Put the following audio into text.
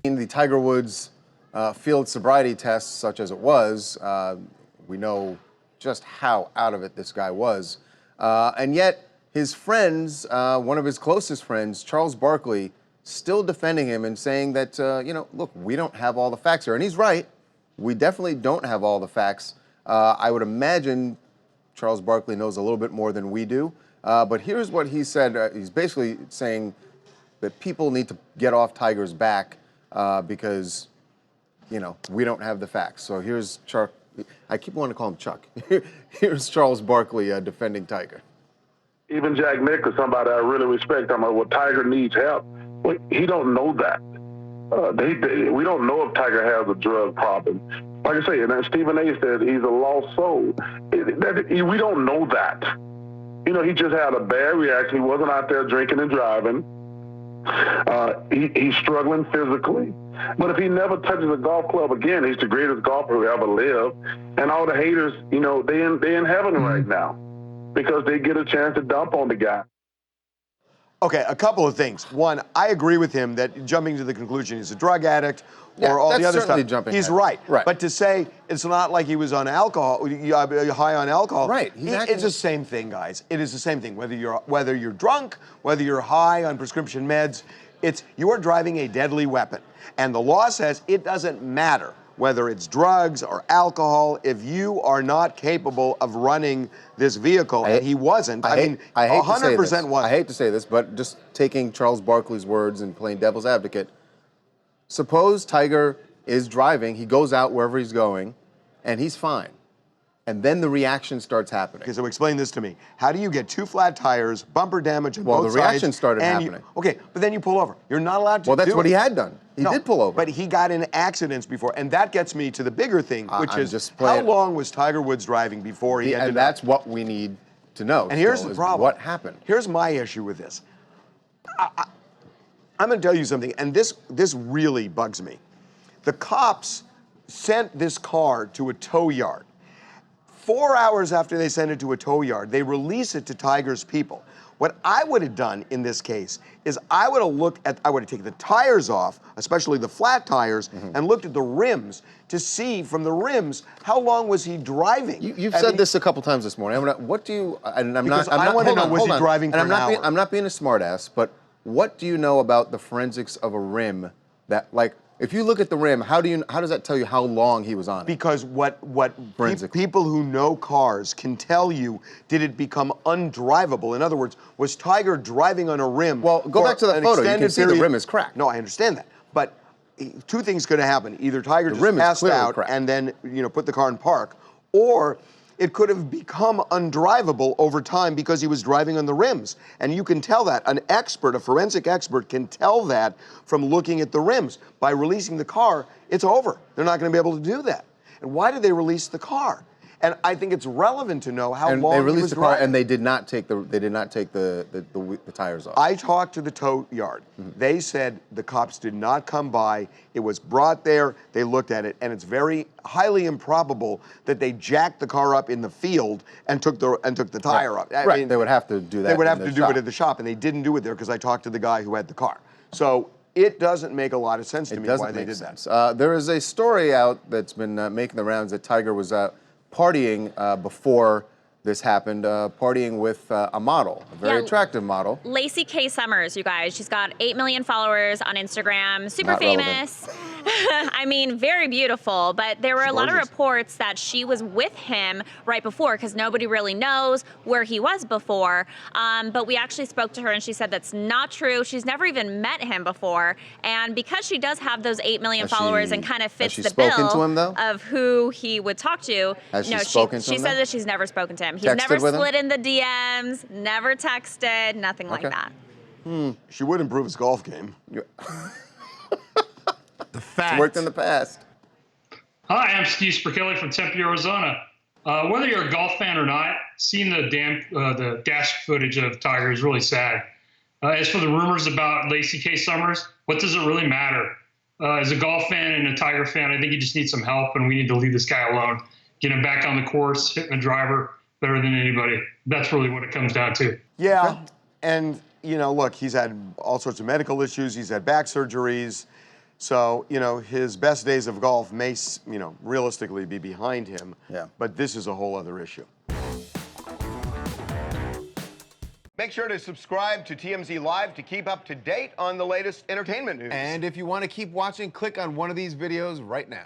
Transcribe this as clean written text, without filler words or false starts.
In the Tiger Woods field sobriety test, such as it was, we know just how out of it this guy was. And yet, his friends, one of his closest friends, Charles Barkley, still defending him and saying that, look, we don't have all the facts here. And he's right. We definitely don't have all the facts. I would imagine Charles Barkley knows a little bit more than we do. But here's what he said. He's basically saying that people need to get off Tiger's back because, we don't have the facts. So here's Chuck. I keep wanting to call him Chuck. Here's Charles Barkley defending Tiger. Even Jack Nicklaus, somebody I really respect, Tiger needs help. Well, he don't know that. We don't know if Tiger has a drug problem. Like I say, and then Stephen A. said he's a lost soul. We don't know that. He just had a bad reaction. He wasn't out there drinking and driving. He's struggling physically. But if he never touches a golf club again, he's the greatest golfer who ever lived. And all the haters, they in heaven right now because they get a chance to dump on the guy. Okay, a couple of things. One, I agree with him that jumping to the conclusion he's a drug addict or all the other stuff. He's right. But to say it's not like he was on alcohol, high on alcohol. Right. It's the same thing, guys. It is the same thing. Whether you're drunk, whether you're high on prescription meds, you are driving a deadly weapon. And the law says it doesn't matter whether it's drugs or alcohol, if you are not capable of running this vehicle, and he wasn't, I mean, 100% wasn't. I hate to say this, but just taking Charles Barkley's words and playing devil's advocate, suppose Tiger is driving, he goes out wherever he's going, and he's fine. And then the reaction starts happening. Okay, so explain this to me. How do you get two flat tires, bumper damage on both sides? Well, the reaction started happening. Okay, but then you pull over. You're not allowed to do it. Well, that's what he had done. He did pull over. But he got in accidents before, and that gets me to the bigger thing, which is how long was Tiger Woods driving before he ended up? And that's what we need to know. And here's the problem. What happened? Here's my issue with this. I'm going to tell you something, and this really bugs me. The cops sent this car to a tow yard. 4 hours after they sent it to a tow yard, they release it to Tiger's people. What I would have done in this case is I would have taken the tires off, especially the flat tires, and looked at the rims to see from the rims how long was he driving. You've said this a couple times this morning. What do you? And I'm not. I want to know, was he driving for an hour? I'm not being a smartass, but what do you know about the forensics of a rim that, like, if you look at the rim, how does that tell you how long he was on it? Because what people who know cars can tell you, did it become undrivable? In other words, was Tiger driving on a rim? Well, go back to the photo. You can see the rim is cracked. No, I understand that. But two things could have happened. Either Tiger just passed out and then put the car in park, or it could have become undrivable over time because he was driving on the rims. And you can tell that. An expert, a forensic expert, can tell that from looking at the rims. By releasing the car, it's over. They're not going to be able to do that. And why did they release the car? And I think it's relevant to know how long they released he was the car, driving. and they did not take the tires off. I talked to the tow yard. They said the cops did not come by. It was brought there. They looked at it, and it's very highly improbable that they jacked the car up in the field and took the tire up. I mean, they would have to do that. They would have to do it at the shop, and they didn't do it there because I talked to the guy who had the car. So it doesn't make a lot of sense to me why they did that. There is a story out that's been making the rounds that Tiger was partying before this happened, partying with a model, a very attractive model. Lacey K. Summers, you guys. She's got 8 million followers on Instagram, super famous. I mean, very beautiful, but there were a lot of reports that she was with him right before because nobody really knows where he was before. But we actually spoke to her and she said that's not true. She's never even met him before. And because she does have those 8 million followers and kind of fits the bill of who he would talk to, she said that she's never spoken to him. He's never slid in the DMs, never texted, nothing like that. She would improve his golf game. The fact. It's worked in the past. Hi, I'm Steve Spurkelli from Tempe, Arizona. Whether you're a golf fan or not, seeing the dash footage of Tiger is really sad. As for the rumors about Lacey K. Summers, what does it really matter? As a golf fan and a Tiger fan, I think he just needs some help, and we need to leave this guy alone. Get him back on the course, hitting the driver better than anybody. That's really what it comes down to. Yeah, and look, he's had all sorts of medical issues. He's had back surgeries. So, you know, his best days of golf may, you know, realistically be behind him. Yeah. But this is a whole other issue. Make sure to subscribe to TMZ Live to keep up to date on the latest entertainment news. And if you want to keep watching, click on one of these videos right now.